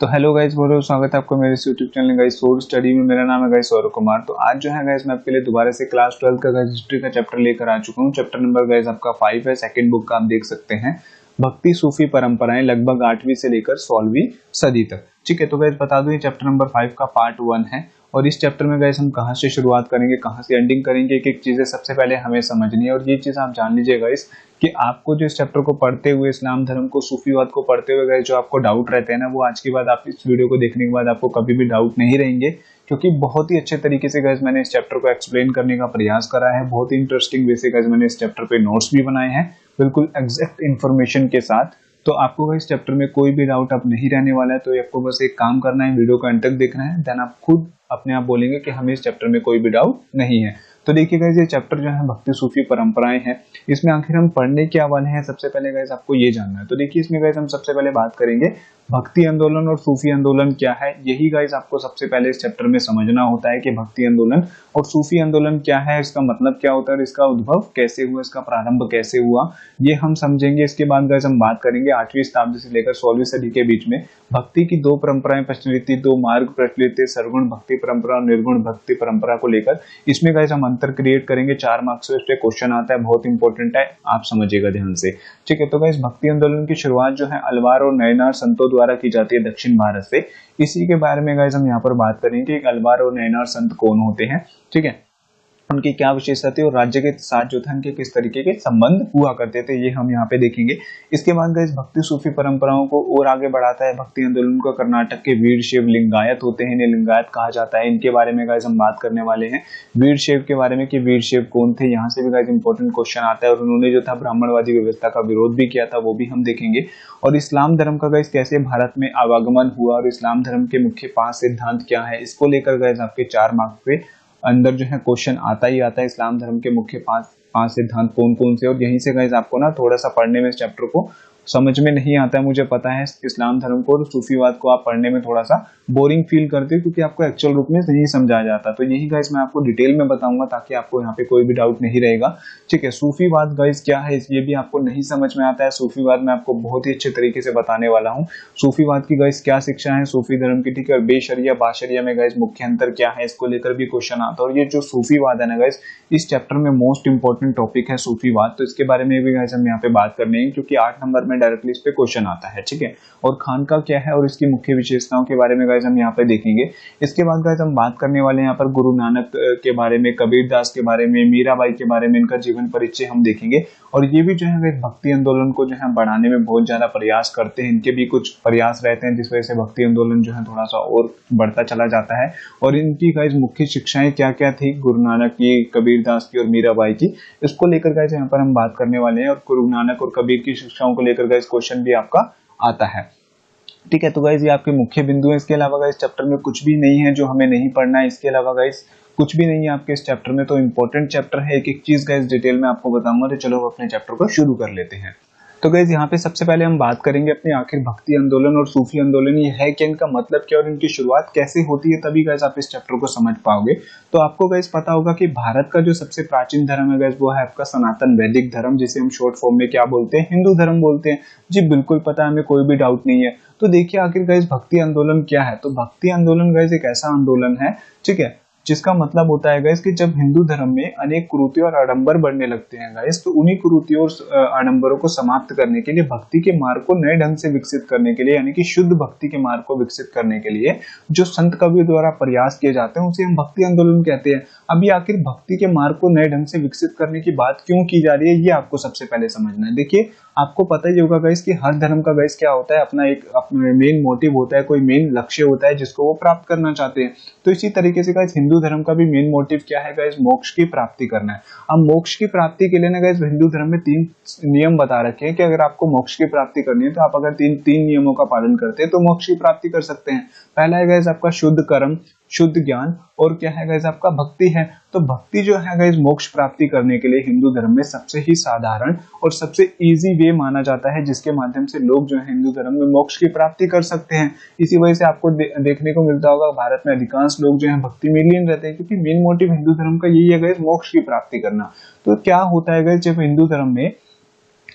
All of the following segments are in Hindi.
तो हेलो गाइस, बहुत बहुत स्वागत है आपको मेरे इस YouTube channel guys soul study में। मेरा नाम है गाइस सौरभ कुमार। तो आज जो है गाइस मैं आपके लिए दोबारा से क्लास 12 का गाइस हिस्ट्री का चैप्टर लेकर आ चुका हूँ। चैप्टर नंबर गाइस आपका 5 है, सेकंड बुक का आप देख सकते हैं। भक्ति सूफी परंपराएं लगभग 8वीं से लेकर 16वीं सदी तक। ठीक है, तो गाइस बता दूं ये चैप्टर नंबर 5 का पार्ट 1 है। और इस चैप्टर में गाइस हम कहाँ से शुरुआत करेंगे, कहाँ से एंडिंग करेंगे, एक एक चीजें सबसे पहले हमें समझनी है। और ये चीज आप जान लीजिए गाइस कि आपको जो इस चैप्टर को पढ़ते हुए, इस्लाम धर्म को, सूफीवाद को पढ़ते हुए गाइस जो आपको डाउट रहते हैं ना, वो आज के बाद, आप इस वीडियो को देखने के बाद आपको कभी भी डाउट नहीं रहेंगे। क्योंकि बहुत ही अच्छे तरीके से गाइस मैंने इस चैप्टर को एक्सप्लेन करने का प्रयास करा है। बहुत ही इंटरेस्टिंग वे से गाइस मैंने इस चैप्टर पे नोट्स भी बनाए हैं, बिल्कुल एग्जैक्ट इन्फॉर्मेशन के साथ। तो आपको इस चैप्टर में कोई भी डाउट अब नहीं रहने वाला है। तो आपको बस एक काम करना है, वीडियो को अंत तक देखना है, देन आप खुद अपने आप बोलेंगे कि हमें इस चैप्टर में कोई भी डाउट नहीं है। तो देखिए गाइस, ये चैप्टर जो है भक्ति सूफी परंपराएं हैं, इसमें आखिर हम पढ़ने क्या वाले हैं, सबसे पहले गाइस आपको ये जानना है। तो देखिए इसमें गाइस हम सबसे पहले बात करेंगे भक्ति आंदोलन और सूफी आंदोलन क्या है। यही गाइस आपको सबसे पहले इस चैप्टर में समझना होता है कि भक्ति आंदोलन और सूफी आंदोलन क्या है, इसका मतलब क्या होता है और इसका उद्भव कैसे हुआ, इसका प्रारंभ कैसे हुआ, ये हम समझेंगे। इसके बाद गाइस हम बात करेंगे 8वीं शताब्दी से लेकर 16वीं सदी के बीच में भक्ति की दो परंपराएं प्रचलित थी, दो मार्ग प्रचलित थे, सरगुण भक्ति परंपरा और निर्गुण भक्ति परंपरा को लेकर। इसमें गाइस हम अंतर क्रिएट करेंगे। 4 मार्क्स से इस पे क्वेश्चन आता है, बहुत इंपॉर्टेंट है, आप समझिएगा ध्यान से। ठीक है, तो गाइस भक्ति आंदोलन की शुरुआत जो है अलवार और नयनार संतों द्वारा की जाती है दक्षिण भारत से। इसी के बारे में गाइस हम यहाँ पर बात करेंगे कि अलवार और नयनार संत कौन होते हैं, ठीक है, उनकी क्या विशेषता थी और राज्य के साथ जो था उनके किस तरीके के संबंध हुआ करते थे, ये हम यहाँ पे देखेंगे। इसके बाद गाइस भक्ति सूफी परंपराओं को और आगे बढ़ाता है भक्ति आंदोलन को कर्नाटक के वीर शैव लिंगायत होते हैं, इन्हें लिंगायत कहा जाता है। इनके बारे में गाइस हम बात करने वाले हैं, वीर शैव के बारे में कि वीर शैव कौन थे। यहाँ से भी गाइस इंपॉर्टेंट क्वेश्चन आता है। और उन्होंने जो था ब्राह्मणवादी व्यवस्था का विरोध भी किया था, वो भी हम देखेंगे। और इस्लाम धर्म का गाइस कैसे भारत में आवागमन हुआ और इस्लाम धर्म के मुख्य 5 सिद्धांत क्या है, इसको लेकर गाइस आपके 4 मार्क्स पे अंदर जो है क्वेश्चन आता ही आता है। इस्लाम धर्म के मुख्य पांच सिद्धांत कौन कौन से। और यहीं से गाइस आपको ना थोड़ा सा पढ़ने में इस चैप्टर को समझ में नहीं आता है, मुझे पता है। इस्लाम धर्म को और सूफीवाद को आप पढ़ने में थोड़ा सा बोरिंग फील करते हो, क्योंकि आपको एक्चुअल रूप में नहीं समझाया जाता। तो यही गाइस मैं आपको डिटेल में बताऊंगा ताकि आपको यहाँ पे कोई भी डाउट नहीं रहेगा। ठीक है, सूफीवाद गाइस क्या है, ये भी आपको नहीं समझ में आता है। सूफीवाद मैं आपको बहुत ही अच्छे तरीके से बताने वाला हूँ। सूफीवाद की गाइस क्या शिक्षा है सूफी धर्म की, ठीक है। और बेशरिया बाशरिया में गाइस मुख्य अंतर क्या है, इसको लेकर भी क्वेश्चन आता है। और ये जो सूफीवाद है ना गाइस, इस चैप्टर में मोस्ट इंपॉर्टेंट टॉपिक है सूफीवाद। तो इसके बारे में भी गाइस हम यहाँ पे बात करने हैं, क्योंकि 8 नंबर में डायरेक्टली इस पे क्वेश्चन आता है, ठीक है। और खानका क्या है और इसकी मुख्य विशेषताओं के बारे में गाइस हम यहाँ पे देखेंगे। इसके बाद गाइस हम बात करने वाले हैं यहाँ पर गुरु नानक के बारे में, कबीर दास के बारे में, मीराबाई के बारे में, इनका जीवन परिचय हम देखेंगे। और ये भी जो है भक्ति आंदोलन को जो है बढ़ाने में बहुत ज्यादा प्रयास करते हैं। इनके भी कुछ प्रयास रहते हैं जिस वजह से भक्ति आंदोलन जो है थोड़ा सा और बढ़ता चला जाता है। और इनकी गाइस मुख्य शिक्षाएं क्या क्या थी, गुरु नानक की, कबीर दास की और मीराबाई की, इसको लेकर गाइस यहाँ पर हम बात करने वाले हैं। और गुरु नानक और कबीर की शिक्षाओं को लेकर गाइस क्वेश्चन भी आपका आता है, ठीक है। तो गाइस ये आपके मुख्य बिंदु हैं। इसके अलावा गाइस चैप्टर में कुछ भी नहीं है जो हमें नहीं पढ़ना है। इसके अलावा गाइस कुछ भी नहीं है आपके इस चैप्टर में। तो इंपॉर्टेंट चैप्टर है, एक एक चीज गाइस डिटेल में आपको बताऊंगा। तो चलो अपने चैप्टर को शुरू कर लेते हैं। तो गाइस यहाँ पे सबसे पहले हम बात करेंगे अपने आखिर भक्ति आंदोलन और सूफी आंदोलन ये है क्या, इनका मतलब क्या और इनकी शुरुआत कैसे होती है, तभी गाइस आप इस चैप्टर को समझ पाओगे। तो आपको गाइस पता होगा कि भारत का जो सबसे प्राचीन धर्म है गाइस, वो है आपका सनातन वैदिक धर्म, जिसे हम शॉर्ट फॉर्म में क्या बोलते हैं, हिंदू धर्म बोलते हैं। जी बिल्कुल पता है, हमें कोई भी डाउट नहीं है। तो देखिए आखिर गाइस भक्ति आंदोलन क्या है। तो भक्ति आंदोलन गाइस एक ऐसा आंदोलन है, ठीक है, जिसका मतलब होता है गाइस कि जब हिंदू धर्म में अनेक कुरीति और आडंबर बढ़ने लगते हैं गाइस, तो उन्हीं कुरीतियों और आडंबरों को समाप्त करने के लिए, भक्ति के मार्ग को नए ढंग से विकसित करने के लिए, यानी कि शुद्ध भक्ति के मार्ग को विकसित करने के लिए जो संत कवियों द्वारा प्रयास किए जाते हैं, उसे हम भक्ति आंदोलन कहते हैं। अभी आखिर भक्ति के मार्ग को नए ढंग से विकसित करने की बात क्यों की जा रही है, ये आपको सबसे पहले समझना है। देखिए आपको पता ही होगा गाइस कि हर धर्म का गाइस क्या होता है, अपना एक अपना मेन मोटिव होता है, कोई मेन लक्ष्य होता है जिसको वो प्राप्त करना चाहते हैं। तो इसी तरीके से गाइस हिंदू धर्म का भी मेन मोटिव क्या है गाइस, मोक्ष की प्राप्ति करना है। अब मोक्ष की प्राप्ति के लिए ना गाइस हिंदू धर्म में 3 नियम बता रखे हैं कि अगर आपको मोक्ष की प्राप्ति करनी है तो आप अगर तीन नियमों का पालन करते हैं तो मोक्ष की प्राप्ति कर सकते हैं। पहला है गाइस आपका शुद्ध कर्म, शुद्ध ज्ञान, और क्या है गाइस आपका भक्ति है। तो भक्ति जो है गाइस मोक्ष प्राप्ति करने के लिए हिंदू धर्म में सबसे ही साधारण और सबसे इजी वे माना जाता है, जिसके माध्यम से लोग जो है हिंदू धर्म में मोक्ष की प्राप्ति कर सकते हैं। इसी वजह से आपको देखने को मिलता होगा भारत में अधिकांश लोग जो है भक्ति में लीन रहते हैं, क्योंकि मेन मोटिव हिंदू धर्म का यही है गाइस मोक्ष की प्राप्ति करना। तो क्या होता है गाइस, जब हिंदू धर्म में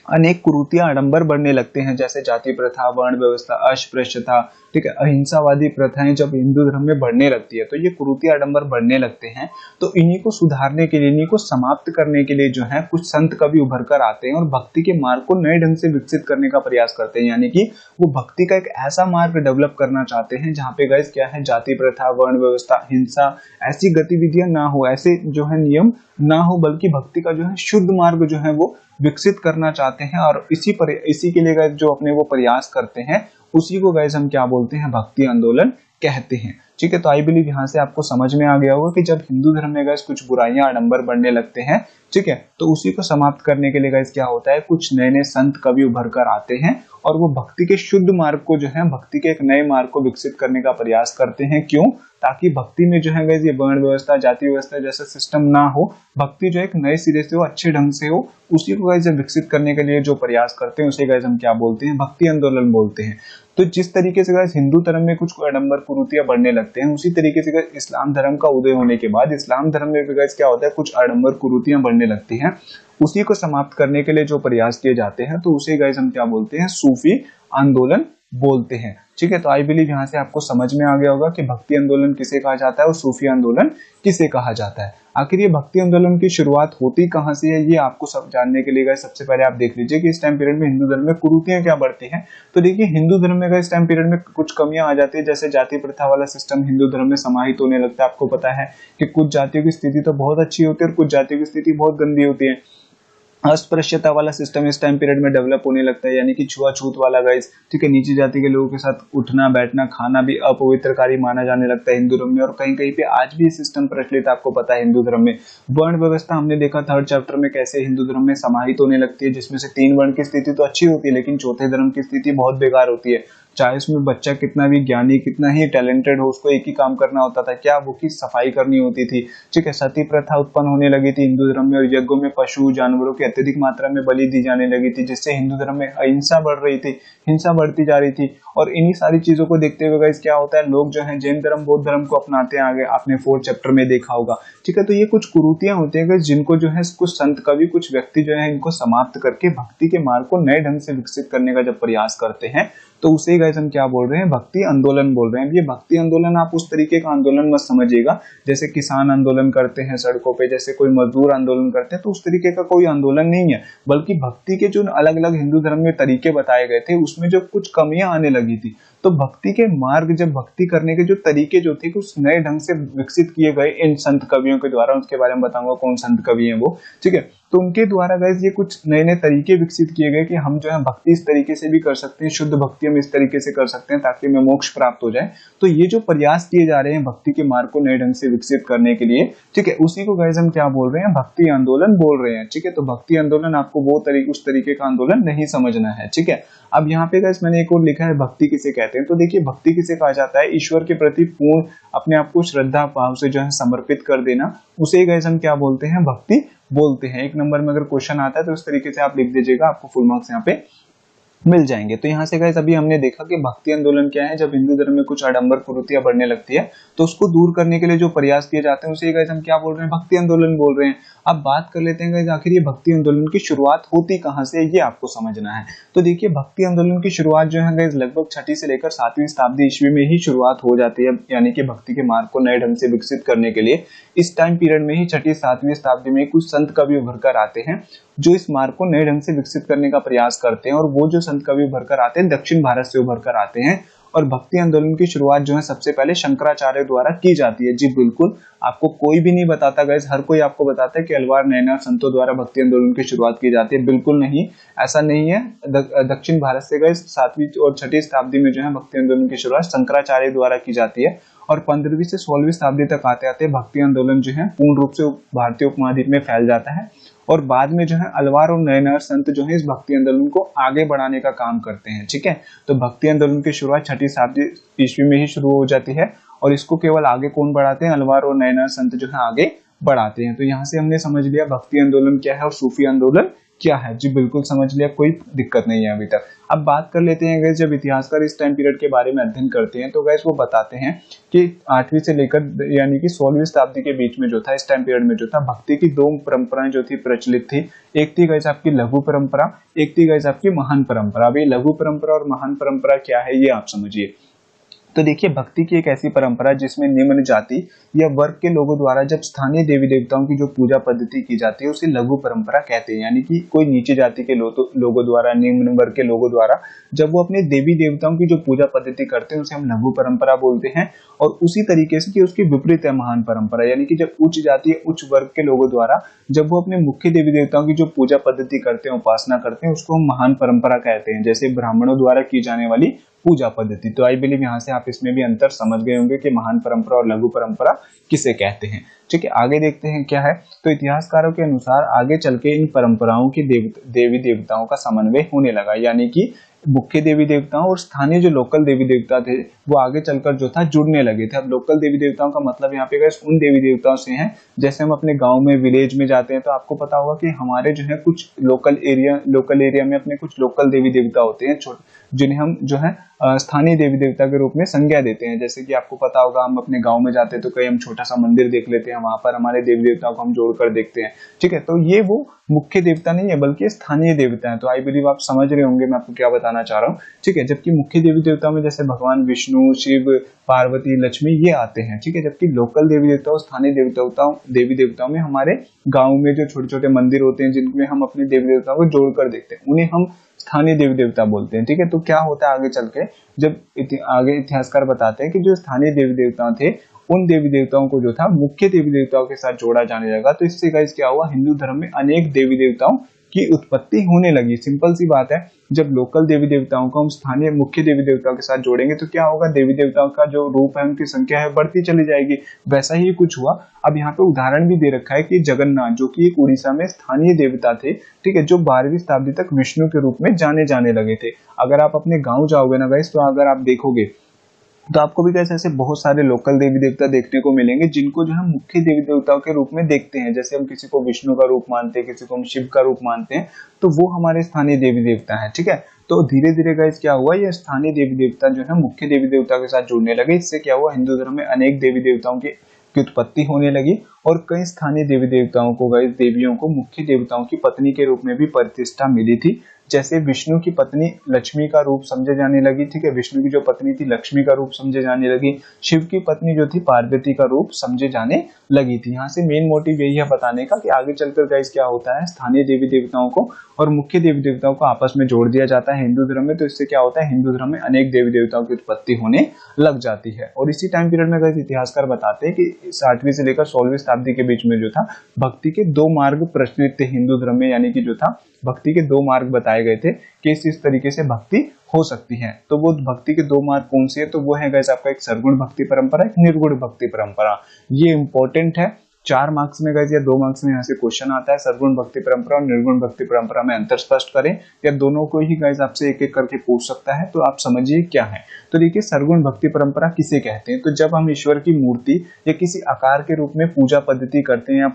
अनेक कुरीतियां आडंबर बढ़ने लगते हैं, जैसे जाति प्रथा, वर्ण व्यवस्था, अस्पृश्यता, ठीक है, अहिंसावादी प्रथाएं जब हिंदू धर्म में बढ़ने लगती है तो ये कुरीति आडंबर बढ़ने लगते हैं। तो इन्हीं को सुधारने के लिए, इन्हीं को समाप्त करने के लिए जो है कुछ संत कवि उभर कर आते हैं और भक्ति के मार्ग को नए ढंग से विकसित करने का प्रयास करते हैं। यानी कि वो भक्ति का एक ऐसा मार्ग डेवलप करना चाहते हैं जहाँ पे गाइस क्या है, जाति प्रथा, वर्ण व्यवस्था, हिंसा, ऐसी गतिविधियां ना हो, ऐसे जो है नियम ना हो, बल्कि भक्ति का जो है शुद्ध मार्ग जो है वो विकसित करना चाहते हैं। और इसी के लिए गाइस जो अपने वो प्रयास करते हैं उसी को गाइस हम क्या बोलते हैं, भक्ति आंदोलन कहते हैं। ठीक है, तो आई बिलीव यहाँ से आपको समझ में आ गया होगा कि जब हिंदू धर्म में गाइस कुछ बुराइयां आडंबर बढ़ने लगते हैं, ठीक है, तो उसी को समाप्त करने के लिए गाइस क्या होता है, कुछ नए नए संत कवि उभर कर आते हैं और वो भक्ति के शुद्ध मार्ग को जो है, भक्ति के एक नए मार्ग को विकसित करने का प्रयास करते हैं। क्यों? ताकि भक्ति में जो है गाइस ये वर्ण व्यवस्था, जाति व्यवस्था जैसा सिस्टम ना हो, भक्ति जो एक नए सिरे से हो, अच्छे ढंग से हो, उसी को गाइस विकसित करने के लिए जो प्रयास करते हैं उसे गाइस हम क्या बोलते हैं, भक्ति आंदोलन बोलते हैं। तो जिस तरीके से गाइस हिंदू धर्म में कुछ आडंबर कुरीतियां बढ़ने लगते हैं, उसी तरीके से गाइस इस्लाम धर्म का उदय होने के बाद इस्लाम धर्म में भी गाइस क्या होता है, कुछ आडंबर कुरीतियां बढ़ने लगती हैं। उसी को समाप्त करने के लिए जो प्रयास किए जाते हैं तो उसे गाइस हम क्या बोलते हैं, सूफी आंदोलन बोलते हैं। ठीक है, तो आई बिलीव यहाँ से आपको समझ में आ गया होगा कि भक्ति आंदोलन किसे कहा जाता है और सूफी आंदोलन किसे कहा जाता है। आखिर ये भक्ति आंदोलन की शुरुआत होती कहाँ से है, ये आपको सब जानने के लिए गाइस सबसे पहले आप देख लीजिए कि इस टाइम पीरियड में हिंदू धर्म में कुरीतियां क्या बढ़ती हैं। तो देखिए, हिंदू धर्म में इस टाइम पीरियड में कुछ कमियां आ जाती है, जैसे जाति प्रथा वाला सिस्टम हिंदू धर्म में समाहित होने लगता है। आपको पता है कि कुछ जातियों की स्थिति तो बहुत अच्छी होती है और कुछ जातियों की स्थिति बहुत गंदी होती है। अस्पृश्यता वाला सिस्टम इस टाइम पीरियड में डेवलप होने लगता है, यानी कि छुआछूत वाला गाइस, ठीक है, नीची जाति के लोगों के साथ उठना बैठना खाना भी अपवित्र कार्य माना जाने लगता है हिंदू धर्म में। और कहीं कहीं पे आज भी सिस्टम प्रचलित है, आपको पता है हिंदू धर्म में। वर्ण व्यवस्था हमने देखा थर्ड चैप्टर में कैसे हिंदू धर्म में समाहित होने लगती है, जिसमें से 3 वर्ण की स्थिति तो अच्छी होती है लेकिन चौथे धर्म की स्थिति बहुत बेकार होती है। चाहे उसमें बच्चा कितना भी ज्ञानी, कितना ही टैलेंटेड हो, उसको एक ही काम करना होता था, क्या, वो की सफाई करनी होती थी। ठीक है, सती प्रथा उत्पन्न होने लगी थी हिंदू धर्म में और यज्ञों में पशु जानवरों की अत्यधिक मात्रा में बलि दी जाने लगी थी, जिससे हिंदू धर्म में अहिंसा बढ़ रही थी, हिंसा बढ़ती जा रही थी। और इन्हीं सारी चीजों को देखते हुए गाइस क्या होता है, लोग जो है जैन धर्म बौद्ध धर्म को अपनाते हैं, आगे आपने 4th चैप्टर में देखा होगा। ठीक है, तो ये कुछ कुरीतियां होती है जिनको जो है कुछ संत कवि, कुछ व्यक्ति जो है इनको समाप्त करके भक्ति के मार्ग को नए ढंग से विकसित करने का जब प्रयास करते हैं तो उसे गाइस हम क्या बोल रहे हैं, भक्ति आंदोलन बोल रहे हैं। ये भक्ति आंदोलन आप उस तरीके का आंदोलन मत समझिएगा जैसे किसान आंदोलन करते हैं सड़कों पे, जैसे कोई मजदूर आंदोलन करते हैं, तो उस तरीके का कोई आंदोलन नहीं है। बल्कि भक्ति के जो अलग अलग हिंदू धर्म में तरीके बताए गए थे उसमें जो कुछ कमियां आने लगी थी, तो भक्ति के मार्ग, जब भक्ति करने के जो तरीके जो थे कुछ नए ढंग से विकसित किए गए इन संत कवियों के द्वारा। उसके बारे में बताऊंगा कौन संत कवि हैं वो। ठीक है, तो उनके द्वारा गाइस ये कुछ नए नए तरीके विकसित किए गए कि हम जो है भक्ति इस तरीके से भी कर सकते हैं, शुद्ध भक्ति हम इस तरीके से कर सकते हैं ताकि हमें मोक्ष प्राप्त हो जाए। तो ये जो प्रयास किए जा रहे हैं भक्ति के मार्ग को नए ढंग से विकसित करने के लिए, ठीक है, उसी को गाइस हम क्या बोल रहे हैं, भक्ति आंदोलन बोल रहे हैं। ठीक है, तो भक्ति आंदोलन आपको वो उस तरीके का आंदोलन नहीं समझना है। ठीक है, अब यहाँ पे गाइस मैंने एक और लिखा है भक्ति किसे कहते हैं। तो देखिए, भक्ति किसे कहा जाता है, ईश्वर के प्रति पूर्ण अपने आप को श्रद्धा भाव से जो है समर्पित कर देना, उसे गाइस हम क्या बोलते हैं, भक्ति बोलते हैं। 1 नंबर में अगर क्वेश्चन आता है तो उस तरीके से आप लिख दीजिएगा, आपको फुल मार्क्स यहाँ पे मिल जाएंगे। तो यहाँ से गाइस अभी हमने देखा कि भक्ति आंदोलन क्या है, जब हिंदू धर्म में कुछ आडंबर कुरीतियां बढ़ने लगती है तो उसको दूर करने के लिए जो प्रयास किए जाते हैं उसे गाइस हम क्या बोल रहे हैं, भक्ति आंदोलन बोल रहे हैं। अब बात कर लेते हैं गाइस आखिर ये भक्ति आंदोलन की शुरुआत होती कहाँ से, ये आपको समझना है। तो देखिए, भक्ति आंदोलन की शुरुआत जो है गाइस लगभग 6ठी से लेकर 7वीं शताब्दी ईस्वी में ही शुरुआत हो जाती है, यानी कि भक्ति के मार्ग को नए ढंग से विकसित करने के लिए इस टाइम पीरियड में ही 6ठी 7वीं शताब्दी में कुछ संत कवि उभर कर आते हैं जो इस मार्ग को नए ढंग से विकसित करने का प्रयास करते हैं। और वो जो संत कवि उभर कर आते हैं दक्षिण भारत से उभर कर आते हैं। और भक्ति आंदोलन की शुरुआत जो है सबसे पहले शंकराचार्य द्वारा की जाती है। जी बिल्कुल, आपको कोई भी नहीं बताता गाइस, हर कोई आपको बताता है कि अलवार नैना संतों द्वारा भक्ति आंदोलन की शुरुआत की जाती है। बिल्कुल नहीं, ऐसा नहीं है। दक्षिण भारत से गाइस 7वीं और 6ठी शताब्दी में जो है भक्ति आंदोलन की शुरुआत शंकराचार्य द्वारा की जाती है। और 15वीं से 16वीं शताब्दी तक आते आते भक्ति आंदोलन जो है पूर्ण रूप से भारतीय उपमहाद्वीप में फैल जाता है। और बाद में जो है अलवार और नयनार संत जो है इस भक्ति आंदोलन को आगे बढ़ाने का काम करते हैं। ठीक है, तो भक्ति आंदोलन की शुरुआत 6ठी शताब्दी ईस्वी में ही शुरू हो जाती है और इसको केवल आगे कौन बढ़ाते हैं, अलवार और नयनार संत जो है आगे बढ़ाते हैं। तो यहाँ से हमने समझ लिया भक्ति आंदोलन क्या है और सूफी आंदोलन क्या है। जी बिल्कुल समझ लिया, कोई दिक्कत नहीं है अभी तक। अब बात कर लेते हैं गैस, जब इतिहासकार इस टाइम पीरियड के बारे में अध्ययन करते हैं तो गैस वो बताते हैं कि 8वीं से लेकर यानी कि 16वीं शताब्दी के बीच में जो था, इस टाइम पीरियड में जो था, भक्ति की दो परंपराएं जो थी प्रचलित थी। एक थी गैस आपकी लघु परंपरा, एक थी गैस आपकी महान परंपरा। अभी लघु परंपरा और महान परंपरा क्या है ये आप समझिए। तो देखिए, भक्ति की एक ऐसी परंपरा जिसमें निम्न जाति या वर्ग के लोगों द्वारा जब स्थानीय देवी देवताओं की जो पूजा पद्धति की जाती है उसे लघु परंपरा कहते हैं। यानी कि कोई नीचे जाति के लोगों द्वारा, निम्न वर्ग के लोगों द्वारा जब वो अपने देवी देवताओं की जो पूजा पद्धति करते हैं उसे हम लघु परंपरा बोलते हैं। और उसी तरीके से कि उसकी विपरीत है महान परंपरा, यानी कि जब उच्च जाति या उच्च वर्ग के लोगों द्वारा जब वो अपने मुख्य देवी देवताओं की जो पूजा पद्धति करते हैं, उपासना करते हैं, उसको हम महान परंपरा कहते हैं। जैसे ब्राह्मणों द्वारा की जाने वाली पूजा पद्धति। तो आई बिलीव यहाँ से आप इसमें भी अंतर समझ गए होंगे कि महान परंपरा और लघु परंपरा किसे कहते हैं। ठीक है, आगे देखते हैं क्या है। तो इतिहासकारों के अनुसार आगे चल के इन परंपराओं की देवी देवताओं का समन्वय होने लगा, यानी कि मुख्य देवी देवताओं और स्थानीय जो लोकल देवी देवता थे वो आगे चलकर जो था जुड़ने लगे थे। अब लोकल देवी देवताओं का मतलब यहाँ पे गाइस उन देवी देवताओं से हैं, जैसे हम अपने गांव में विलेज में जाते हैं तो आपको पता होगा कि हमारे जो है कुछ लोकल एरिया में अपने कुछ लोकल देवी देवता होते हैं, जिन्हें हम जो है स्थानीय देवी देवता के रूप में संज्ञा देते हैं। जैसे कि आपको पता होगा, हम अपने गांव में जाते हैं तो कहीं हम छोटा सा मंदिर देख लेते हैं, वहां पर हमारे देवी देवताओं को हम जोड़कर देखते हैं। ठीक है, तो ये वो मुख्य देवता नहीं है बल्कि स्थानीय देवता है। तो आई बिलीव आप समझ रहे होंगे मैं आपको क्या बताना चाह रहा हूँ। ठीक है, जबकि मुख्य देवी देवता में जैसे भगवान विष्णु, शिव, पार्वती, लक्ष्मी ये आते हैं। ठीक है, जबकि लोकल देवी देवताओं, स्थानीय देवी देवताओं में हमारे गाँव में जो छोटे छोटे मंदिर होते हैं जिनमें हम अपने देवी देवताओं को जोड़कर देखते हैं, उन्हें हम स्थानीय देवी देवता बोलते हैं। ठीक है, तो क्या होता है आगे चल के, जब आगे इतिहासकार बताते हैं कि जो स्थानीय देवी देवता थे उन देवी देवताओं को जो था मुख्य देवी देवताओं के साथ जोड़ा जाने लगा। तो इससे गाइस क्या हुआ, हिंदू धर्म में अनेक देवी देवताओं की उत्पत्ति होने लगी। सिंपल सी बात है, जब लोकल देवी देवताओं को हम स्थानीय मुख्य देवी देवताओं के साथ जोड़ेंगे तो क्या होगा, देवी देवताओं का जो रूप है, उनकी संख्या है, बढ़ती चली जाएगी। वैसा ही कुछ हुआ। अब यहाँ पे उदाहरण भी दे रखा है कि जगन्नाथ, जो कि एक उड़ीसा में स्थानीय देवता थे, ठीक है, जो 12वीं शताब्दी तक विष्णु के रूप में जाने लगे थे। अगर आप अपने गाँव जाओगे ना गाइस, तो अगर आप देखोगे तो आपको भी कैसे ऐसे बहुत सारे लोकल देवी देवता देखने को मिलेंगे जिनको जो है मुख्य देवी देवताओं के रूप में देखते हैं। जैसे हम किसी को विष्णु का रूप मानते हैं, किसी को हम शिव का रूप मानते हैं, तो वो हमारे स्थानीय देवी देवता है। ठीक है, तो धीरे धीरे गाइस क्या हुआ, ये स्थानीय देवी देवता जो है मुख्य देवी देवता के साथ जुड़ने लगे। इससे क्या हुआ, हिंदू धर्म में अनेक देवी देवताओं की उत्पत्ति होने लगी और कई स्थानीय देवी देवताओं को, गाइस देवियों को मुख्य देवताओं की पत्नी के रूप में भी प्रतिष्ठा मिली थी। जैसे विष्णु की पत्नी लक्ष्मी का रूप समझे जाने लगी। ठीक है, विष्णु की जो पत्नी थी लक्ष्मी का रूप समझे जाने लगी। शिव की पत्नी जो थी पार्वती का रूप समझे जाने लगी थी। यहाँ से मेन मोटिव यही है बताने का कि आगे चलकर गाइस क्या होता है, स्थानीय देवी देवताओं को और मुख्य देवी देवताओं को आपस में जोड़ दिया जाता है हिंदू धर्म में। तो इससे क्या होता है, हिंदू धर्म में अनेक देवी देवताओं की उत्पत्ति होने लग जाती है। और इसी टाइम पीरियड में गाइस इतिहासकार बताते हैं कि 8वीं से लेकर 16वीं शताब्दी के बीच में जो था भक्ति के दो मार्ग प्रचलित थे हिंदू धर्म में। यानी कि जो था भक्ति के दो मार्ग बताए गए थे कि इस तरीके से भक्ति हो सकती है। तो वो भक्ति के दो मार्ग कौन से है, तो वो है गाइस आपका एक सरगुण भक्ति परंपरा, एक निर्गुण भक्ति परंपरा। ये इंपॉर्टेंट है, 4 मार्क्स में गाइस या 2 मार्क्स में यहाँ से क्वेश्चन आता है। सरगुण भक्ति परंपरा और निर्गुण भक्ति परंपरा में अंतर स्पष्ट करें, या दोनों को ही गाइस आपसे एक एक करके पूछ सकता है। तो आप समझिए क्या है। तो देखिए, सरगुण भक्ति परंपरा किसे कहते हैं, तो जब हम ईश्वर की मूर्ति या किसी आकार के रूप में पूजा पद्धति करते हैं या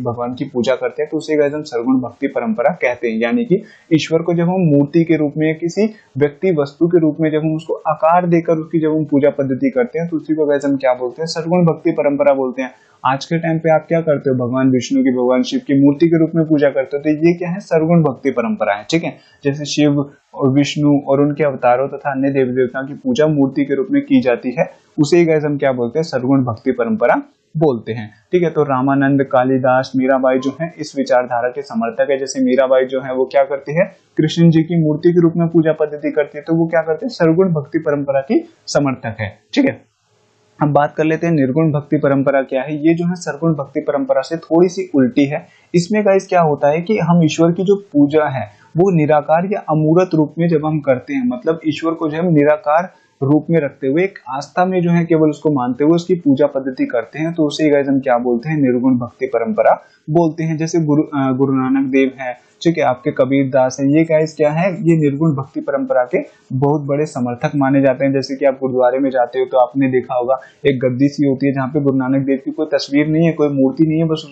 भगवान की पूजा करते हैं तो उसे गाइस हम सरगुण भक्ति परंपरा कहते हैं। यानी कि ईश्वर को जब हम मूर्ति के रूप में, किसी व्यक्ति वस्तु के रूप में जब हम उसको आकार देकर उसकी जब हम पूजा पद्धति करते हैं तो उसी को गाइस हम क्या बोलते हैं, सरगुण भक्ति परंपरा बोलते हैं। आज के टाइम पे आप क्या करते हो, भगवान विष्णु की, भगवान शिव की मूर्ति के रूप में पूजा करते हो, तो ये क्या है, सरगुण भक्ति परंपरा है। ठीक है, जैसे शिव और विष्णु और उनके अवतारों तथा अन्य देवी देवताओं की पूजा मूर्ति के रूप में की जाती है, उसे ही गाइस हम क्या बोलते हैं, सरगुण भक्ति परंपरा बोलते हैं। ठीक है, तो रामानंद, कालिदास, मीराबाई जो है इस विचारधारा के समर्थक है। जैसे मीराबाई जो है वो क्या करती है, कृष्ण जी की मूर्ति के रूप में पूजा पद्धति करती है, तो वो क्या करते हैं, सरगुण भक्ति परंपरा की समर्थक है। ठीक है, अब बात कर लेते हैं निर्गुण भक्ति परंपरा क्या है। ये जो है सरगुण भक्ति परंपरा से थोड़ी सी उल्टी है। इसमें गाइस क्या होता है कि हम ईश्वर की जो पूजा है वो निराकार या अमूर्त रूप में जब हम करते हैं, मतलब ईश्वर को जो हम निराकार रूप में रखते हुए एक आस्था में जो है केवल उसको मानते हुए उसकी पूजा पद्धति करते हैं, तो उसे गाइस हम क्या बोलते हैं, निर्गुण भक्ति परंपरा बोलते हैं। जैसे गुरु नानक देव है, ठीक है, आपके कबीर दास है, ये गाइस क्या है, ये निर्गुण भक्ति परंपरा के बहुत बड़े समर्थक माने जाते हैं। जैसे कि आप गुरुद्वारे में जाते हो तो आपने देखा होगा एक गद्दी सी होती है जहाँ पे गुरु नानक देव की कोई तस्वीर नहीं है, कोई मूर्ति नहीं है, बस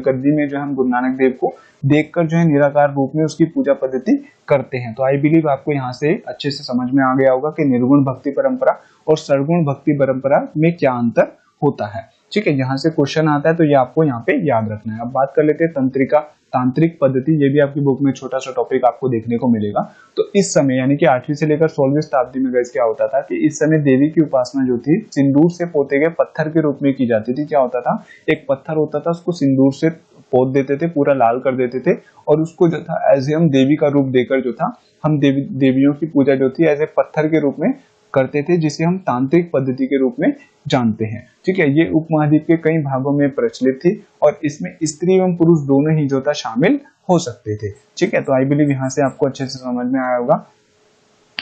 गद्दी में जो है हम गुरु नानक देव को देखकर जो है निराकार रूप में उसकी पूजा पद्धति करते हैं। तो आई बिलीव आपको यहाँ से अच्छे से समझ में आ गया होगा कि निर्गुण भक्ति परंपरा और सरगुण भक्ति परंपरा में क्या अंतर होता है। ठीक है, यहाँ से क्वेश्चन आता है तो ये आपको यहाँ पे याद रखना है। अब बात कर लेते हैं तंत्रिका तांत्रिक पद्धति, ये भी आपकी बुक में छोटा सा टॉपिक आपको देखने को मिलेगा। तो इस समय यानी कि 8वीं से लेकर 16वीं शताब्दी में गाइस क्या होता था कि इस समय देवी की उपासना जो थी सिंदूर से पोते गए पत्थर के रूप में की जाती थी। क्या होता था, एक पत्थर होता था, उसको सिंदूर से पोत देते थे, पूरा लाल कर देते थे, और उसको जो था एज ए हम देवी का रूप देकर जो था हम देवियों की पूजा जो थी एज ए पत्थर के रूप में करते थे, जिसे हम तांत्रिक पद्धति के रूप में जानते हैं। ठीक है, ये उपमहाद्वीप के कई भागों में प्रचलित थी और इसमें स्त्री एवं पुरुष दोनों ही जो था शामिल हो सकते थे। ठीक है, तो आई बिलीव यहाँ से आपको अच्छे से समझ में आया होगा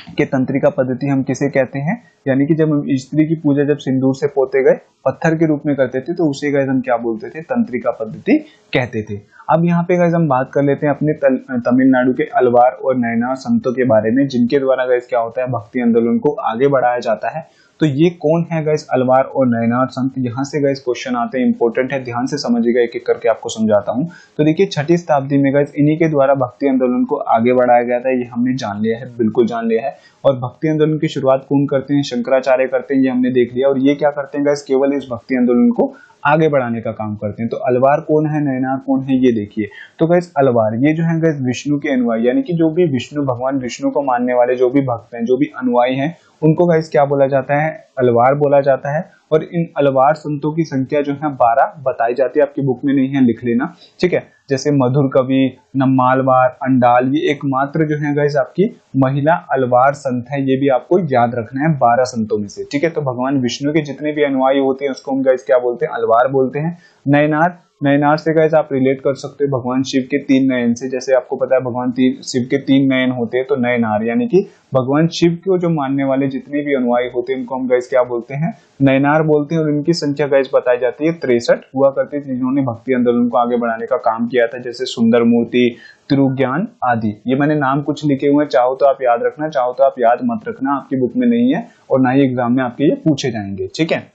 कि तंत्रिका पद्धति हम किसे कहते हैं, यानी कि जब हम स्त्री की पूजा जब सिंदूर से पोते गए पत्थर के रूप में करते थे तो उसे गाइस हम क्या बोलते थे, तंत्रिका पद्धति कहते थे। अब यहाँ पे गाइस हम बात कर लेते हैं अपने तमिलनाडु के अलवार और नयनार संतों के बारे में, जिनके द्वारा गाइस क्या होता है, भक्ति आंदोलन को आगे बढ़ाया जाता है। तो ये कौन है गाइस अलवार और नयनार संत, यहाँ से गाइस क्वेश्चन आते हैं, इंपॉर्टेंट है, ध्यान से समझिएगा, एक एक करके आपको समझाता हूँ। तो देखिए 6वीं शताब्दी में गाइस इन्हीं के द्वारा भक्ति आंदोलन को आगे बढ़ाया गया था, ये हमने जान लिया है, बिल्कुल जान लिया है। और भक्ति आंदोलन की शुरुआत कौन करते हैं, शंकराचार्य करते हैं, ये हमने देख लिया। और ये क्या करते हैं गाइस, केवल इस भक्ति आंदोलन को आगे बढ़ाने का काम करते हैं। तो अलवार कौन है, नयनार कौन है, ये देखिए। तो गाइस अलवार ये जो है गाइस विष्णु के अनुयायी, यानी कि जो भी विष्णु भगवान विष्णु को मानने वाले जो भी भक्त हैं, जो भी अनुयायी हैं, उनको गाइस क्या बोला जाता है, अलवार बोला जाता है। और इन अलवार संतों की संख्या जो है 12 बताई जाती है, आपकी बुक में नहीं है, लिख लेना। ठीक है, जैसे मधुर कवि, नम्मालवार, अंडाल, ये एकमात्र जो है गाइस आपकी महिला अलवार संत है, ये भी आपको याद रखना है 12 संतों में से। ठीक है, तो भगवान विष्णु के जितने भी अनुयायी होते हैं उसको हम गाइस क्या बोलते हैं, अलवार बोलते हैं। नयनार, नयनार से गाइस आप रिलेट कर सकते हो भगवान शिव के 3 नयन से, जैसे आपको पता है भगवान शिव के 3 नयन होते हैं। तो नयनार यानी कि भगवान शिव को जो मानने वाले जितने भी अनुयायी होते हैं उनको हम गाइस क्या बोलते हैं, नयनार बोलते हैं। और इनकी संख्या गाइस बताई जाती है 63 हुआ करती थी, जिन्होंने भक्ति आंदोलन को आगे बढ़ाने का काम किया था, जैसे सुंदर मूर्ति, त्रिज्ञान आदि। ये मैंने नाम कुछ लिखे हुए हैं, चाहो तो आप याद रखना, चाहो तो आप याद मत रखना, आपकी बुक में नहीं है और ना ही एग्जाम में आपके ये पूछे जाएंगे। ठीक है,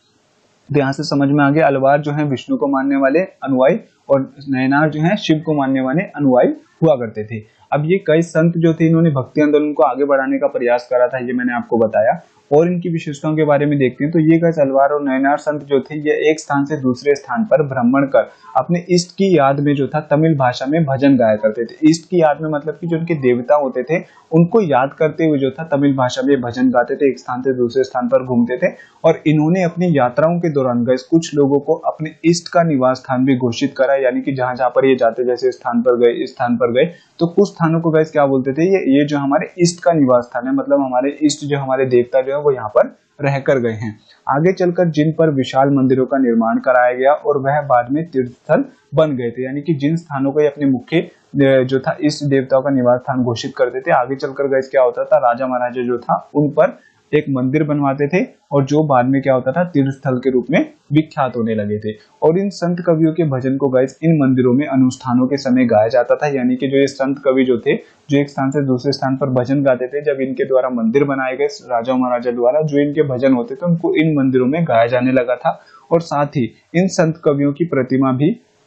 तो यहाँ से समझ में आ गया, अलवार जो है विष्णु को मानने वाले अनुयायी और नयनार जो है शिव को मानने वाले अनुयायी हुआ करते थे। अब ये कई संत जो थे इन्होंने भक्ति आंदोलन को आगे बढ़ाने का प्रयास करा था, ये मैंने आपको बताया। और इनकी विशेषताओं के बारे में देखते हैं। तो ये गाइस अलवार और नयनार संत जो थे ये एक स्थान से दूसरे स्थान पर भ्रमण कर अपने इष्ट की याद में जो था तमिल भाषा में भजन गाया करते थे। इष्ट की याद में मतलब कि जो उनके देवता होते थे उनको याद करते हुए जो था तमिल भाषा में भजन गाते थे, एक स्थान से दूसरे स्थान पर घूमते थे। और इन्होंने अपनी यात्राओं के दौरान गाइस कुछ लोगों को अपने इष्ट का निवास स्थान भी घोषित करा, यानी कि जहां जहां पर ये जाते, जैसे स्थान पर गए, इस स्थान पर गए, तो कुछ स्थानों को गाइस क्या बोलते थे, ये जो हमारे इष्ट का निवास स्थान है, मतलब हमारे इष्ट जो हमारे देवता जो है वो यहाँ पर रहकर गए हैं। आगे चलकर जिन पर विशाल मंदिरों का निर्माण कराया गया और वह बाद में तीर्थस्थल बन गए थे, यानी कि जिन स्थानों को ये अपने मुख्य जो था इष्ट देवताओं का निवास स्थान घोषित करते थे, आगे चलकर गाइस क्या होता था, राजा महाराजा जो था उन पर एक मंदिर बनवाते थे और जो बाद में क्या होता था तीर्थ स्थल के रूप में विख्यात होने लगे थे। और इन संत कवियों के भजन को गाइस इन मंदिरों में अनुष्ठानों के समय गाया जाता था, यानी कि जो ये संत कवि जो थे जो एक स्थान से दूसरे स्थान पर भजन गाते थे, जब इनके द्वारा मंदिर बनाए गए राजा महाराजा द्वारा, जो इनके भजन होते थे उनको इन मंदिरों में गाया जाने लगा था। और साथ ही इन संत कवियों की प्रतिमा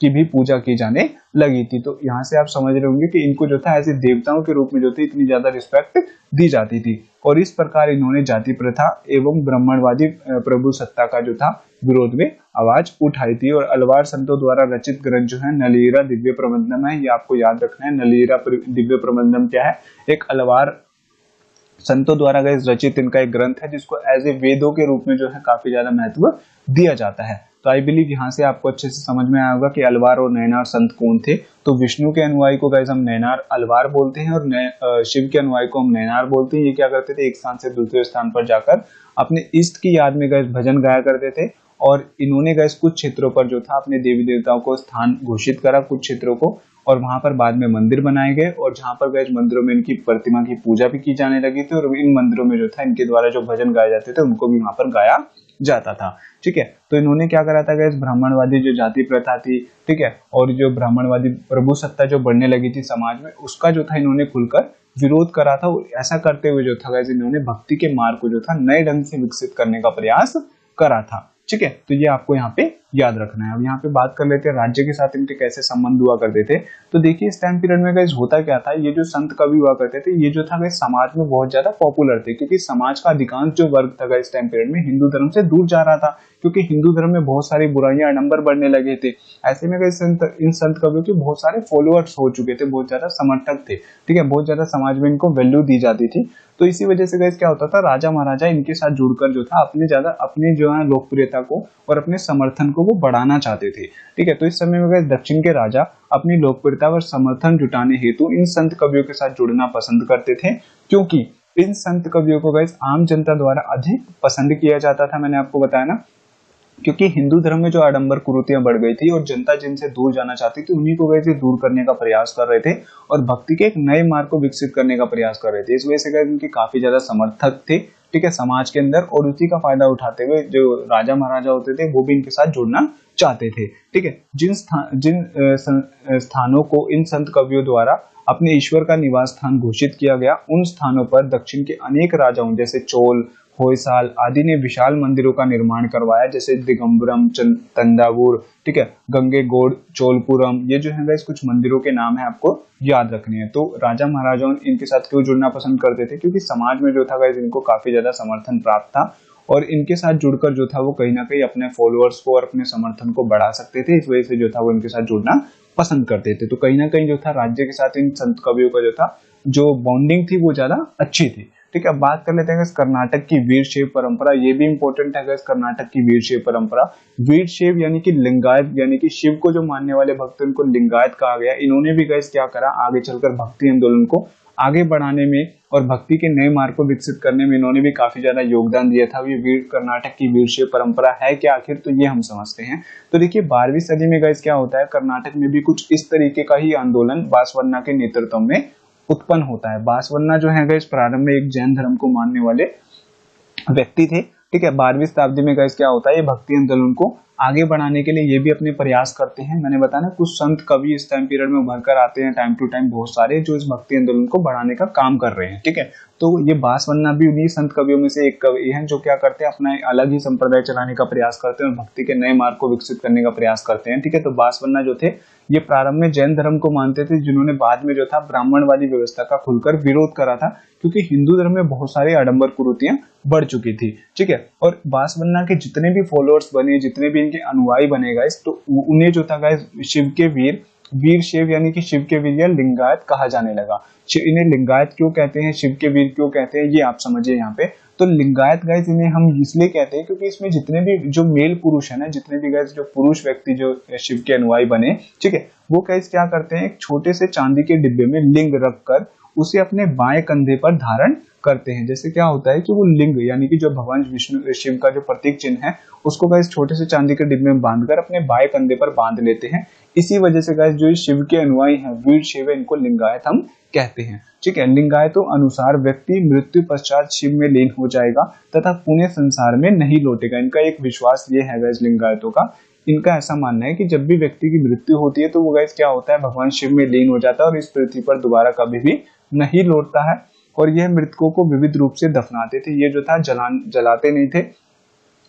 की भी पूजा की जाने लगी थी। तो यहाँ से आप समझ रहे होंगे कि इनको जो था ऐसे देवताओं के रूप में जो थे इतनी ज्यादा रिस्पेक्ट दी जाती थी। और इस प्रकार इन्होंने जाति प्रथा एवं ब्राह्मणवादी प्रभु सत्ता का जो था विरोध में आवाज उठाई थी। और अलवार संतों द्वारा रचित ग्रंथ जो है नलीरा दिव्य प्रबंधम है, ये आपको याद रखना है। नलीरा दिव्य प्रबंधम क्या है, एक अलवार संतों द्वारा रचित इनका एक ग्रंथ है जिसको एज ए वेदों के रूप में जो है काफी ज्यादा महत्व दिया जाता है। तो आई बिलीव यहाँ से आपको अच्छे से समझ में आया होगा कि अलवार और नयनार संत कौन थे। तो विष्णु के अनुयायी को गाइस हम नयनार अलवार बोलते हैं और शिव के अनुयायी को हम नयनार बोलते हैं। ये क्या करते थे, एक स्थान से दूसरे स्थान पर जाकर अपने इष्ट की याद में गाइस भजन गाया करते थे। और इन्होंने गाइस कुछ क्षेत्रों पर जो था अपने देवी देवताओं को स्थान घोषित करा, कुछ क्षेत्रों को, और वहां पर बाद में मंदिर बनाए गए और जहां पर गए मंदिरों में इनकी प्रतिमा की पूजा भी की जाने लगी थी और इन मंदिरों में जो था इनके द्वारा जो भजन गाए जाते थे उनको भी वहां पर गाया जाता था। ठीक है, तो इन्होंने क्या करा था गैस, ब्राह्मणवादी जो जाति प्रथा थी, ठीक है, और जो ब्राह्मणवादी प्रभु सत्ता जो बढ़ने लगी थी समाज में, उसका जो था इन्होंने खुलकर विरोध करा था। और ऐसा करते हुए जो था गैस इन्होंने भक्ति के मार्ग को जो था नए ढंग से विकसित करने का प्रयास करा था। ठीक है, तो ये आपको यहाँ पे याद रखना है। अब यहाँ पे बात कर लेते हैं राज्य के साथ इनके कैसे संबंध हुआ करते थे। तो देखिए इस टाइम पीरियड में गाइस होता क्या था, ये जो संत कवि हुआ करते थे ये जो था गाइस समाज में बहुत ज्यादा पॉपुलर थे, क्योंकि समाज का अधिकांश जो वर्ग था गाइस इस टाइम पीरियड में हिंदू धर्म से दूर जा रहा था, क्योंकि हिंदू धर्म में बहुत सारी बुराइयां आडंबर बढ़ने लगे थे। ऐसे में गाइस इन संत कवियों के बहुत सारे फॉलोअर्स हो चुके थे, बहुत ज्यादा समर्थक थे। ठीक है, बहुत ज्यादा समाज में इनको वैल्यू दी जाती थी। तो इसी वजह से गाइस क्या होता था, राजा महाराजा इनके साथ जुड़कर जो था अपनी जो है लोकप्रियता को और अपने समर्थन को वो बढ़ाना चाहते थे। ठीक है, तो इस समय में गाइस दक्षिण के राजा अपनी लोकप्रियता और समर्थन जुटाने हेतु इन संत कवियों के साथ जुड़ना पसंद करते थे, क्योंकि इन संत कवियों को गाइस आम जनता द्वारा अधिक पसंद किया जाता था। मैंने आपको बताया ना, क्योंकि हिंदू धर्म में जो आडंबर कुरीतियां बढ़ गई थी और जनता जिनसे दूर जाना चाहती थी उन्हीं को वैसे दूर करने का प्रयास कर रहे थे और भक्ति के एक नए मार्ग को विकसित करने का प्रयास कर रहे थे। इस वजह से इनके काफी ज्यादा समर्थक थे, ठीक है, समाज के अंदर, और उसी का फायदा उठाते हुए जो राजा महाराजा होते थे वो भी इनके साथ जुड़ना चाहते थे। ठीक है, जिन स्थानों को इन संत कवियों द्वारा अपने ईश्वर का निवास स्थान घोषित किया गया, उन स्थानों पर दक्षिण के अनेक राजाओं जैसे चोल, होयसाल आदि ने विशाल मंदिरों का निर्माण करवाया, जैसे दिगंबरम, तंजावुर, ठीक है, गंगेगौड़, चोलपुरम। ये जो है कुछ मंदिरों के नाम है, आपको याद रखने हैं। तो राजा महाराजाओं इनके साथ क्यों जुड़ना पसंद करते थे, क्योंकि समाज में जो था गाइस इनको काफी ज्यादा समर्थन प्राप्त था और इनके साथ जुड़कर जो था वो कहीं ना कहीं अपने फॉलोअर्स को और अपने समर्थन को बढ़ा सकते थे। इस वजह से जो था वो इनके साथ जुड़ना पसंद करते थे। तो कहीं ना कहीं जो था राज्य के साथ इन संत कवियों का जो था जो बॉन्डिंग थी वो ज्यादा अच्छी थी। ठीक है, बात कर लेते हैं कर्नाटक की वीर शैव परंपरा। ये भी इंपॉर्टेंट है कर्नाटक की वीर शैव परंपरा। वीर शैव यानी कि लिंगायत, यानी कि शिव को जो मानने वाले भक्त उनको लिंगायत कहा गया। इन्होंने भी गाइस क्या करा, आगे चलकर भक्ति आंदोलन को आगे बढ़ाने में और भक्ति के नए मार्ग को विकसित करने में इन्होंने भी काफी ज्यादा योगदान दिया था। ये कर्नाटक की वीर शैव परंपरा है क्या आखिर, तो ये हम समझते हैं। तो देखिए 12वीं सदी में गाइस क्या होता है, कर्नाटक में भी कुछ इस तरीके का ही आंदोलन बासवन्ना के नेतृत्व में उत्पन्न होता है। बासवन्ना जो है गाइस प्रारंभ में एक जैन धर्म को मानने वाले व्यक्ति थे। ठीक है, 12वीं शताब्दी में गाइस क्या होता है, ये भक्ति आंदोलन को आगे बढ़ाने के लिए ये भी अपने प्रयास करते हैं। मैंने बताया ना कुछ संत कवि इस टाइम पीरियड में उभर कर आते हैं टाइम टू टाइम, बहुत सारे जो इस भक्ति आंदोलन को बढ़ाने का काम कर रहे हैं। ठीक है, तो ये बासवन्ना भी उन्हीं संत कवियों में से एक कवि हैं जो क्या करते हैं, अपना अलग ही संप्रदाय चलाने का प्रयास करते हैं और भक्ति के नए मार्ग को विकसित करने का प्रयास करते हैं। ठीक है, तो बासवन्ना जो थे ये प्रारंभ में जैन धर्म को मानते थे, जिन्होंने बाद में जो था ब्राह्मणवादी व्यवस्था का खुलकर विरोध करा था, क्योंकि हिंदू धर्म में बहुत सारी आडंबर कुरीतियां बढ़ चुकी थी। ठीक है, और बासवन्ना के जितने भी फॉलोअर्स बने, जितने भी इनके अनुयायी बने गाइस, तो उन्हें जो था गाइस शिव के वीर शैव यानी कि शिव के वीर या लिंगायत कहा जाने लगा। इन्हें लिंगायत क्यों कहते हैं, शिव के वीर क्यों कहते हैं, ये आप समझिए यहाँ पे। तो लिंगायत गाइस इन्हें हम इसलिए कहते हैं क्योंकि इसमें जितने भी जो मेल पुरुष है ना, जितने भी गाइस जो पुरुष व्यक्ति जो शिव के अनुयायी बने, ठीक है, वो गाइस क्या करते हैं, एक छोटे से चांदी के डिब्बे में लिंग रखकर उसे अपने बाएं कंधे पर धारण करते हैं। जैसे क्या होता है कि वो लिंग यानी कि जो भगवान विष्णु शिव का जो प्रतीक चिन्ह है उसको गाइस छोटे से चांदी के डिब्बे में बांधकर अपने बाएं कंधे पर बांध लेते हैं। इसी वजह से गाइस जो शिव के अनुयायी हैं, वीर शैव, इनको लिंगायत हम कहते हैं। ठीक है, लिंगायतों अनुसार व्यक्ति मृत्यु पश्चात शिव में लीन हो जाएगा तथा पुण्य संसार में नहीं लौटेगा। इनका एक विश्वास ये है गाइस लिंगायतों का, इनका ऐसा मानना है कि जब भी व्यक्ति की मृत्यु होती है तो वो गाइस क्या होता है, भगवान शिव में लीन हो जाता है और इस पृथ्वी पर दोबारा कभी भी नहीं लौटता है। और यह मृतकों को विविध रूप से दफनाते थे। ये जो था जलाते नहीं थे,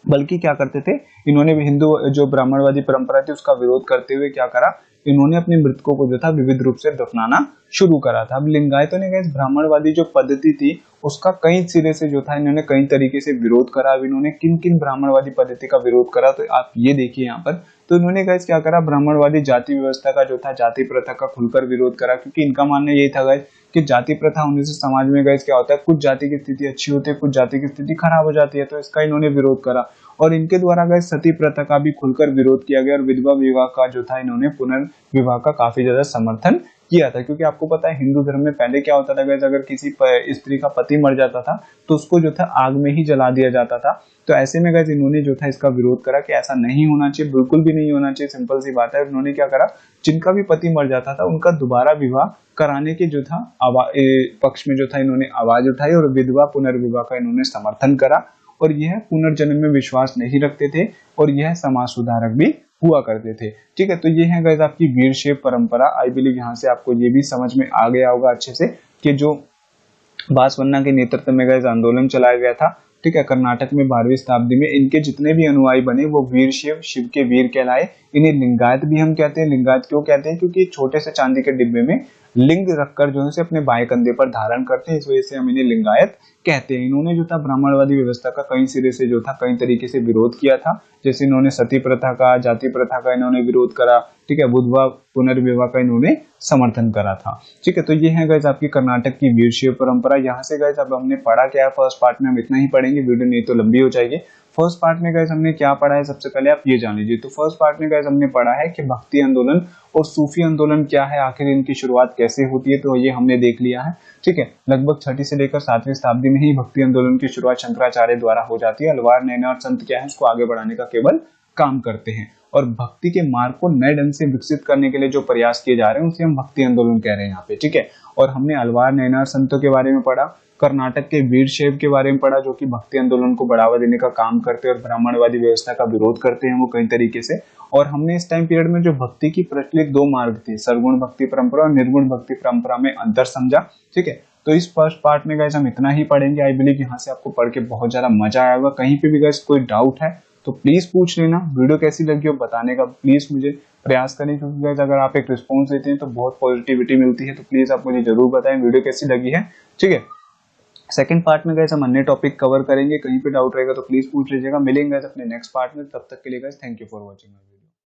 बल्कि क्या करते थे, इन्होंने भी हिंदू जो ब्राह्मणवादी परंपरा थी उसका विरोध करते हुए क्या करा, इन्होंने अपने मृतकों को जो था विविध रूप से दफनाना शुरू करा था। अब लिंगायतों ने गाइस ब्राह्मणवादी जो पद्धति थी उसका कई सिरे से जो था इन्होंने कई तरीके से विरोध करा। अब इन्होंने किन किन ब्राह्मणवादी पद्धति का विरोध करा, तो आप ये देखिए यहाँ पर। तो इन्होंने गाइस क्या करा, ब्राह्मणवादी जाति व्यवस्था का जो था, जाति प्रथा का खुलकर विरोध करा, क्योंकि इनका मानना यही था गाइस कि जाति प्रथा होने से समाज में गाइस क्या होता है, कुछ जाति की स्थिति अच्छी होती है, कुछ जाति की स्थिति खराब हो जाती है, तो इसका इन्होंने विरोध करा। और इनके द्वारा गए सती प्रथा का भी खुलकर विरोध किया गया और विधवा विवाह का जो था इन्होंने पुनर्विवाह का काफी ज्यादा समर्थन किया था। क्योंकि आपको पता है हिंदू धर्म में पहले क्या होता था गाइस, अगर किसी स्त्री का पति मर जाता था तो उसको जो था आग में ही जला दिया जाता था। तो ऐसे में गाइस इन्होंने जो था इसका विरोध करा कि ऐसा नहीं होना चाहिए, बिल्कुल भी नहीं होना चाहिए, सिंपल सी बात है। उन्होंने क्या करा, जिनका भी पति मर जाता था उनका दोबारा विवाह कराने के जो था पक्ष में जो था इन्होंने आवाज उठाई और विधवा पुनर्विवाह का इन्होंने समर्थन करा। और यह पुनर्जन्म में विश्वास नहीं रखते थे और यह समाज सुधारक भी हुआ करते थे। ठीक है, तो ये है गाइस आपकी वीरशैव परंपरा। आई बिलीव यहाँ से आपको ये भी समझ में आ गया होगा अच्छे से कि जो बासवन्ना के नेतृत्व में गाइस आंदोलन चलाया गया था, ठीक है, कर्नाटक में 12वीं शताब्दी में, इनके जितने भी अनुयायी बने वो वीरशैव, शिव के वीर कहलाए। इन्हें लिंगायत भी हम कहते हैं। लिंगायत क्यों कहते हैं? क्योंकि छोटे से चांदी के डिब्बे में लिंग रखकर जो है अपने बाएं कंधे पर धारण करते हैं, इस वजह से हम इन्हें लिंगायत कहते हैं। इन्होंने जो था ब्राह्मणवादी व्यवस्था का कई सिरे से जो था कई तरीके से विरोध किया था। जैसे इन्होंने सती प्रथा का, जाति प्रथा का इन्होंने विरोध करा, ठीक है, विधवा पुनर्विवाह का इन्होंने समर्थन करा था। ठीक है, तो ये है गाइस आपकी कर्नाटक की वीरशैव परंपरा। यहाँ से गाइस अब हमने पढ़ा क्या है, फर्स्ट पार्ट में हम इतना ही पढ़ेंगे, वीडियो नहीं तो लंबी हो जाएगी। फर्स्ट पार्ट में गाइस हमने क्या पढ़ा है, सबसे पहले आप ये जान लीजिए। तो फर्स्ट पार्ट में गाइस हमने पढ़ा है कि भक्ति आंदोलन और सूफी आंदोलन क्या है, आखिर इनकी शुरुआत कैसे होती है, तो ये हमने देख लिया है। ठीक है, लगभग 6वीं से लेकर 7वीं शताब्दी में ही भक्ति आंदोलन की शुरुआत शंकराचार्य द्वारा हो जाती है। अलवार, नैना और संत क्या है, उसको आगे बढ़ाने का केवल काम करते हैं और भक्ति के मार्ग को नए ढंग से विकसित करने के लिए जो प्रयास किए जा रहे हैं उसे हम भक्ति आंदोलन कह रहे हैं यहाँ पे। ठीक है, और हमने अलवार, नैना और संतों के बारे में पढ़ा, कर्नाटक के वीरशैव के बारे में पढ़ा जो कि भक्ति आंदोलन को बढ़ावा देने का काम करते हैं और ब्राह्मणवादी व्यवस्था का विरोध करते हैं वो कई तरीके से। और हमने इस टाइम पीरियड में जो भक्ति की प्रचलित 2 मार्ग थे, सरगुण भक्ति परंपरा और निर्गुण भक्ति परंपरा में अंतर समझा। ठीक है, तो इस फर्स्ट पार्ट में गाइस हम इतना ही पढ़ेंगे। आई बिलीव यहाँ से आपको पढ़ के बहुत ज्यादा मजा आया होगा। कहीं पे भी गाइस कोई डाउट है तो प्लीज पूछ लेना। वीडियो कैसी लगी हो बताने का प्लीज मुझे प्रयास करें, क्योंकि गाइस अगर आप एक रिस्पॉन्स देते हैं तो बहुत पॉजिटिविटी मिलती है। तो प्लीज आप मुझे जरूर बताएं वीडियो कैसी लगी है। ठीक है, सेकंड पार्ट में गाइस हम अन्य टॉपिक कवर करेंगे। कहीं पे डाउट रहेगा तो प्लीज पूछ लीजिएगा। मिलेंगे गाइस अपने नेक्स्ट पार्ट में, तब तक के लिए guys thank you for watching.